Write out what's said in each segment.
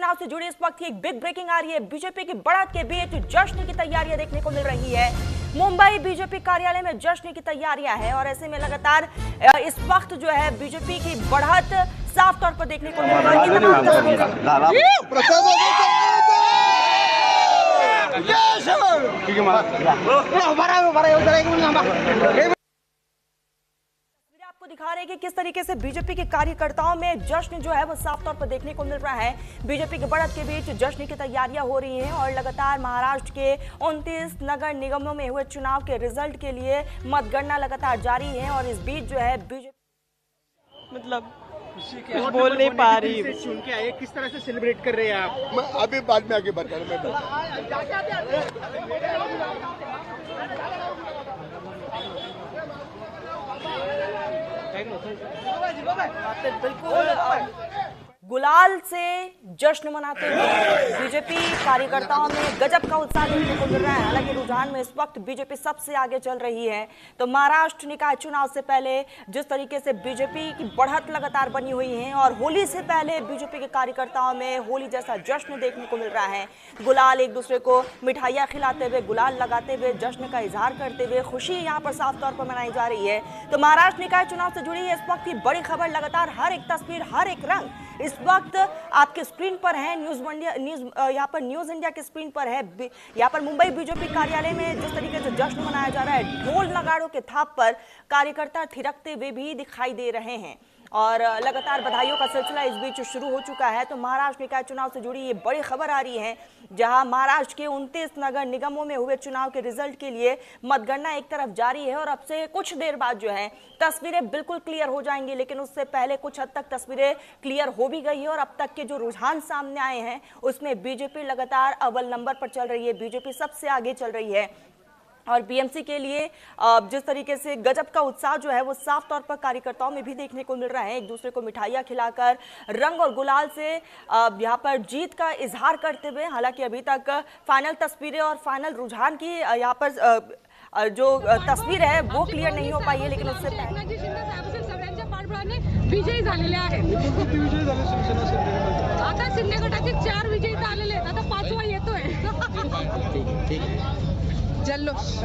चुनाव से जुड़ी इस वक्त की एक बिग ब्रेकिंग आ रही है। बीजेपी की बढ़त के बीच जश्न की तैयारियां देखने को मिल रही है। मुंबई बीजेपी कार्यालय में जश्न की तैयारियां हैं और ऐसे में लगातार इस वक्त जो है बीजेपी की बढ़त साफ तौर पर देखने को मिल रही है। आपको दिखा रहे हैं कि किस तरीके से बीजेपी के कार्यकर्ताओं में जश्न जो है वो साफ तौर पर देखने को मिल रहा है। बीजेपी की बढ़त के बीच जश्न की तैयारियां हो रही हैं और लगातार महाराष्ट्र के 29 नगर निगमों में हुए चुनाव के रिजल्ट के लिए मतगणना लगातार जारी है और इस बीच जो है बीजेपी मतलब कुछ बोल नहीं पा रही। चुन के आए, किस तरह से सेलिब्रेट कर रहे हैं आप? मैं अभी बाद में आगे बता रहा हूँ। बिल्कुल गुलाल से जश्न मनाते हुए बीजेपी कार्यकर्ताओं में गजब का उत्साह देखने को मिल रहा है। हालांकि रुझान में इस वक्त बीजेपी सबसे आगे चल रही है। तो महाराष्ट्र निकाय चुनाव से पहले जिस तरीके से बीजेपी की बढ़त लगातार बनी हुई है और होली से पहले बीजेपी के कार्यकर्ताओं में होली जैसा जश्न देखने को मिल रहा है। गुलाल एक दूसरे को मिठाइयां खिलाते हुए, गुलाल लगाते हुए, जश्न का इजहार करते हुए खुशी यहाँ पर साफ तौर पर मनाई जा रही है। तो महाराष्ट्र निकाय चुनाव से जुड़ी इस वक्त की बड़ी खबर, लगातार हर एक तस्वीर, हर एक रंग इस वक्त आपके स्क्रीन पर है। यहाँ पर न्यूज इंडिया की स्क्रीन पर है। यहाँ पर मुंबई बीजेपी कार्यालय में जिस तरीके से जश्न मनाया जा रहा है, ढोल नगाड़ों के थाप पर कार्यकर्ता थिरकते हुए भी दिखाई दे रहे हैं और लगातार बधाइयों का सिलसिला इस बीच शुरू हो चुका है। तो महाराष्ट्र निकाय चुनाव से जुड़ी ये बड़ी खबर आ रही है, जहां महाराष्ट्र के 29 नगर निगमों में हुए चुनाव के रिजल्ट के लिए मतगणना एक तरफ जारी है और अब से कुछ देर बाद जो है तस्वीरें बिल्कुल क्लियर हो जाएंगी। लेकिन उससे पहले कुछ हद तक तस्वीरें क्लियर हो भी गई है और अब तक के जो रुझान सामने आए हैं उसमें बीजेपी लगातार अव्वल नंबर पर चल रही है। बीजेपी सबसे आगे चल रही है और बीएमसी के लिए जिस तरीके से गजब का उत्साह जो है वो साफ तौर पर कार्यकर्ताओं में भी देखने को मिल रहा है। एक दूसरे को मिठाइयां खिलाकर, रंग और गुलाल से यहाँ पर जीत का इजहार करते हुए। हालांकि अभी तक फाइनल तस्वीरें और फाइनल रुझान की यहाँ पर जो तस्वीर है वो क्लियर नहीं हो पाई है, लेकिन उससे विजयी झालेले आहेत। आता शिंदे गटाचे 4 विजयी झालेले आहेत, आता 5वा येतोय। जल्लोष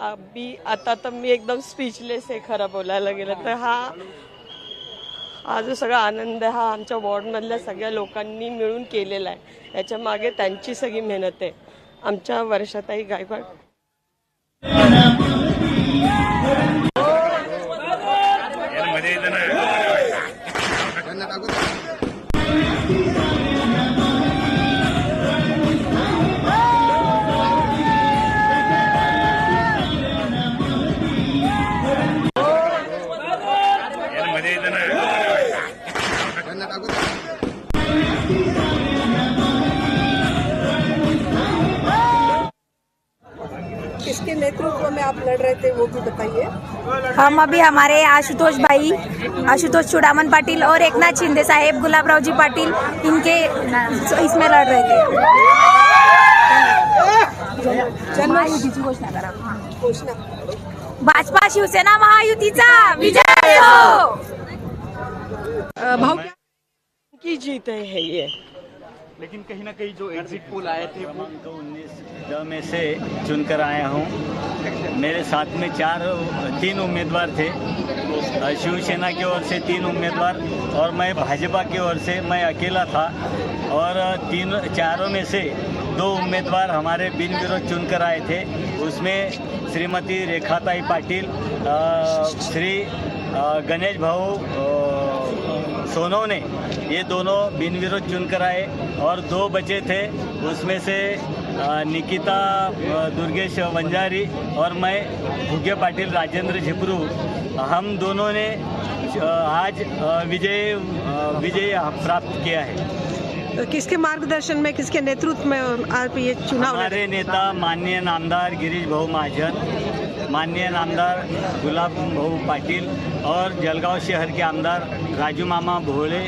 अभी आता तर मी एकदम स्पीचलेस आहे खरं बोलायला गेलं तर। हा जो सगळा आनंद आहे हा आमच्या वॉर्डमधल्या सगळ्या लोकांनी मिळून केलेला आहे। याच्या मागे त्यांची सगळी मेहनत आहे। आमच्या वर्षाताई गायकवाड किसके नेतृत्व में आप लड़ रहे थे वो भी बताइए। हम अभी हमारे आशुतोष भाई, आशुतोष चूड़ामन पाटिल और एकनाथ शिंदे साहेब, गुलाबराव जी पाटिल, इनके इसमें लड़ रहे थे। महायुतीची घोषणा करा। घोषणा भाजपा शिवसेना महायुतीचा विजय हो। भाव की जीत है ये। लेकिन कहीं ना कहीं जो एग्जिट पोल आए थे वो 19 में से चुनकर आया हूँ। मेरे साथ में 3 उम्मीदवार थे। शिवसेना की ओर से 3 उम्मीदवार और मैं भाजपा की ओर से मैं अकेला था और चारों में से 2 उम्मीदवार हमारे बिन विरोध चुनकर आए थे। उसमें श्रीमती रेखाताई पाटिल, श्री गणेश भाऊ सोनवणे, ये दोनों बिन विरोध चुनकर आए और 2 बचे थे। उसमें से निकिता दुर्गेश वंजारी और मैं भुगे पाटिल राजेंद्र झिपरू, हम दोनों ने आज विजय प्राप्त किया है। तो किसके मार्गदर्शन में, किसके नेतृत्व में आप ये चुनाव? हमारे नेता माननीय नामदार गिरीश भाऊ महाजन, माननीय नामदार गुलाब भाऊ पाटिल और जलगांव शहर के आमदार राजू मामा भोले,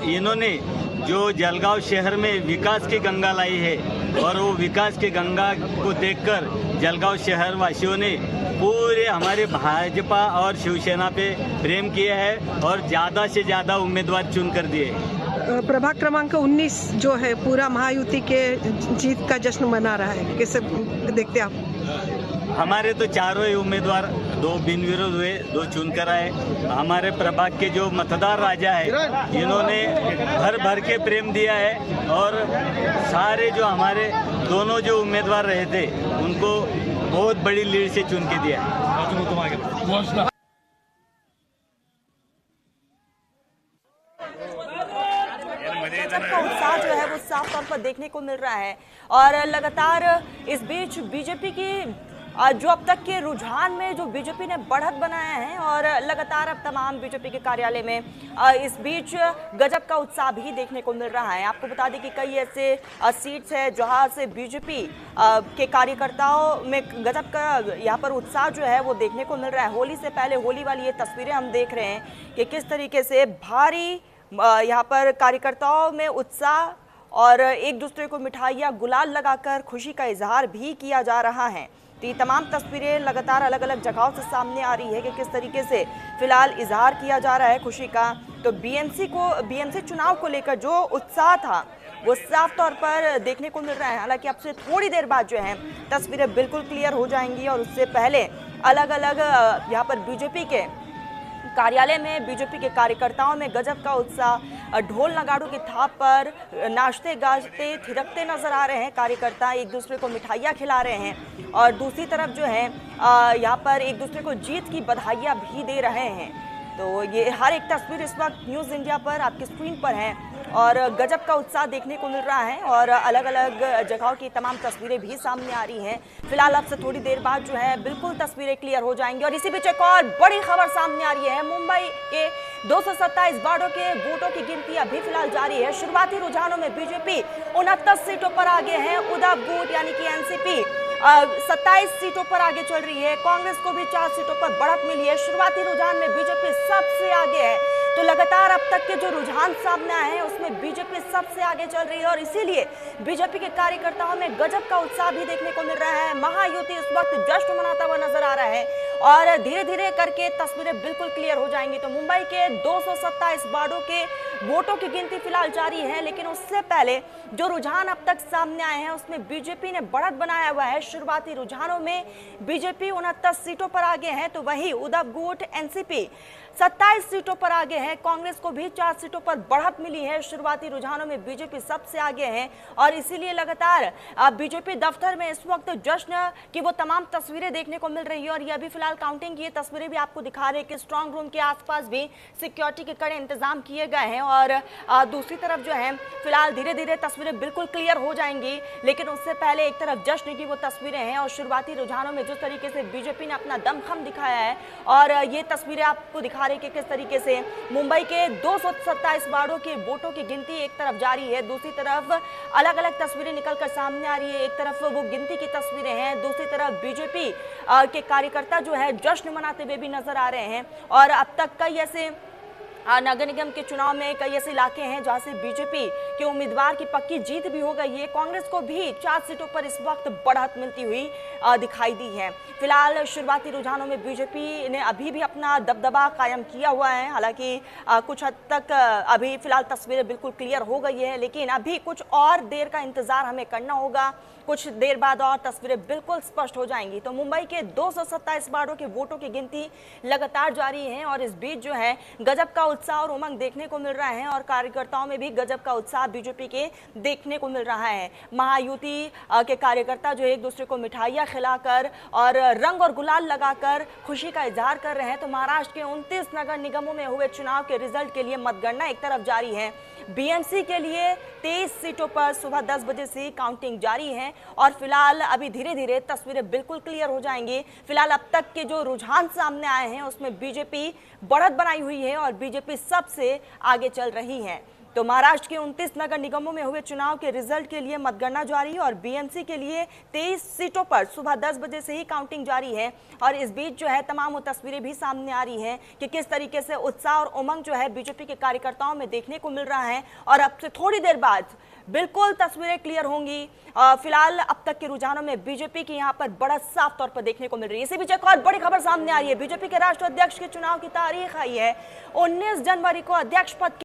इन्होंने जो जलगांव शहर में विकास की गंगा लाई है और वो विकास की गंगा को देखकर जलगांव शहर वासियों ने पूरे हमारे भाजपा और शिवसेना पे प्रेम किया है और ज़्यादा से ज़्यादा उम्मीदवार चुन कर दिए। प्रभाग क्रमांक 19 जो है पूरा महायुति के जीत का जश्न मना रहा है, कैसे देखते आप? हमारे तो चारों ही उम्मीदवार 2 बिन विरोध हुए, 2 चुनकर आए। हमारे प्रभाग के जो मतदार राजा है जिन्होंने भर भर के प्रेम दिया है और सारे जो हमारे दोनों जो उम्मीदवार रहे थे उनको बहुत बड़ी लीड से चुन के दिया है। गजब का उत्साह जो है वो साफ तौर पर देखने को मिल रहा है और लगातार इस बीच बीजेपी की जो अब तक के रुझान में जो बीजेपी ने बढ़त बनाया है और लगातार अब तमाम बीजेपी के कार्यालय में इस बीच गजब का उत्साह भी देखने को मिल रहा है। आपको बता दें कि कई ऐसे सीट्स है जहां से बीजेपी के कार्यकर्ताओं में गजब का यहाँ पर उत्साह जो है वो देखने को मिल रहा है। होली से पहले होली वाली ये तस्वीरें हम देख रहे हैं कि किस तरीके से भारी यहाँ पर कार्यकर्ताओं में उत्साह और एक दूसरे को मिठाइयाँ गुलाल लगाकर खुशी का इजहार भी किया जा रहा है। तो ये तमाम तस्वीरें लगातार अलग अलग जगहों से सामने आ रही है कि किस तरीके से फिलहाल इजहार किया जा रहा है खुशी का। तो बीएमसी चुनाव को लेकर जो उत्साह था वो साफ तौर पर देखने को मिल रहा है। हालांकि अब से थोड़ी देर बाद जो है तस्वीरें बिल्कुल क्लियर हो जाएंगी और उससे पहले अलग अलग यहाँ पर बीजेपी के कार्यालय में बीजेपी के कार्यकर्ताओं में गजब का उत्साह, ढोल नगाड़ों की थाप पर नाचते गाजते थिरकते नजर आ रहे हैं। कार्यकर्ता एक दूसरे को मिठाइयाँ खिला रहे हैं और दूसरी तरफ जो है यहाँ पर एक दूसरे को जीत की बधाइयाँ भी दे रहे हैं। तो ये हर एक तस्वीर इस वक्त न्यूज़ इंडिया पर आपकी स्क्रीन पर है और गजब का उत्साह देखने को मिल रहा है और अलग अलग जगहों की तमाम तस्वीरें भी सामने आ रही हैं। फिलहाल अब से थोड़ी देर बाद जो है बिल्कुल तस्वीरें क्लियर हो जाएंगी और इसी बीच एक और बड़ी खबर सामने आ रही है। मुंबई के 227 वार्डों के वोटों की गिनती अभी फिलहाल जारी है। शुरुआती रुझानों में बीजेपी 29 सीटों पर आगे है। उद्धव गुट यानी कि एनसीपी 27 सीटों पर आगे चल रही है। कांग्रेस को भी 4 सीटों पर बढ़त मिली है। शुरुआती रुझान में बीजेपी सबसे आगे है। तो लगातार अब तक के जो रुझान सामने आए हैं उसमें बीजेपी सबसे आगे चल रही है और इसीलिए बीजेपी के कार्यकर्ताओं में गजब का उत्साह भी देखने को मिल रहा है। महायुति इस वक्त जश्न मनाता हुआ नजर आ रहा है और धीरे धीरे करके तस्वीरें बिल्कुल क्लियर हो जाएंगी। तो मुंबई के 227 वार्डों के वोटों की गिनती फिलहाल जारी है, लेकिन उससे पहले जो रुझान अब तक सामने आए हैं उसमें बीजेपी ने बढ़त बनाया हुआ है। शुरुआती रुझानों में बीजेपी 29 सीटों पर आगे है, तो वही उद्धव गुट एनसीपी 27 सीटों पर आगे है। कांग्रेस को भी 4 सीटों पर बढ़त मिली है। शुरुआती रुझानों में बीजेपी सबसे आगे है और इसीलिए लगातार बीजेपी दफ्तर में इस वक्त जश्न की वो तमाम तस्वीरें देखने को मिल रही है और ये अभी फिलहाल काउंटिंग की तस्वीरें भी आपको दिखा रहे हैं कि स्ट्रांग रूम के आसपास भी सिक्योरिटी के कड़े इंतजाम किए गए हैं और दूसरी तरफ जो है फिलहाल धीरे धीरे तस्वीरें बिल्कुल क्लियर हो जाएंगी, लेकिन उससे पहले एक तरफ जश्न की वो तस्वीरें हैं और शुरुआती रुझानों में जिस तरीके से बीजेपी ने अपना दमखम दिखाया है और ये तस्वीरें आपको दिखा रही कि किस तरीके से मुंबई के 227 वार्डों के वोटों की गिनती एक तरफ जारी है, दूसरी तरफ अलग अलग तस्वीरें निकलकर सामने आ रही है। एक तरफ वो गिनती की तस्वीरें हैं, दूसरी तरफ बीजेपी के कार्यकर्ता जो है जश्न मनाते हुए भी नजर आ रहे हैं और अब तक कई ऐसे नगर निगम के चुनाव में कई ऐसे इलाके हैं जहां से बीजेपी के उम्मीदवार की पक्की जीत भी हो गई है। कांग्रेस को भी 4 सीटों पर इस वक्त बढ़त मिलती हुई दिखाई दी है। फिलहाल शुरुआती रुझानों में बीजेपी ने अभी भी अपना दबदबा कायम किया हुआ है। हालांकि कुछ हद तक अभी फिलहाल तस्वीरें बिल्कुल क्लियर हो गई है, लेकिन अभी कुछ और देर का इंतजार हमें करना होगा। कुछ देर बाद और तस्वीरें बिल्कुल स्पष्ट हो जाएंगी। तो मुंबई के 227 वार्डों के वोटों की गिनती लगातार जारी है और इस बीच जो है गजब का उत्साह और उमंग देखने को मिल रहा है और कार्यकर्ताओं में भी गजब का उत्साह बीजेपी के देखने को मिल रहा है। महायुति के कार्यकर्ता जो एक दूसरे को मिठाइयाँ खिलाकर और रंग और गुलाल लगाकर खुशी का इजहार कर रहे हैं। तो महाराष्ट्र के 29 नगर निगमों में हुए चुनाव के रिजल्ट के लिए मतगणना एक तरफ जारी है। बीएमसी के लिए 23 सीटों पर सुबह 10 बजे से काउंटिंग जारी है और फिलहाल अभी धीरे धीरे तस्वीरें बिल्कुल क्लियर हो जाएंगी। फिलहाल अब तक के जो रुझान सामने आए हैं उसमें बीजेपी बढ़त बनाई हुई है और बीजेपी सबसे आगे चल रही है। तो महाराष्ट्र के 29 नगर निगमों में हुए चुनाव के रिजल्ट के लिए मतगणना जारी और बीएमसी के लिए 23 सीटों पर सुबह 10 बजे से ही काउंटिंग जारी है और इस बीच जो है तमाम वो तस्वीरें भी सामने आ रही हैं कि किस तरीके से उत्साह और उमंग जो है बीजेपी के कार्यकर्ताओं में देखने को मिल रहा है और अब से थोड़ी देर बाद बिल्कुल तस्वीरें क्लियर होंगी। फिलहाल अब तक के रुझानों में बीजेपी की यहां पर बढ़त साफ तौर पर देखने को मिल रही है। इसी बीच एक और बड़ी खबर सामने आ रही है। बीजेपी के राष्ट्रीय अध्यक्ष के चुनाव की तारीख आई है 19 जनवरी को। अध्यक्ष पद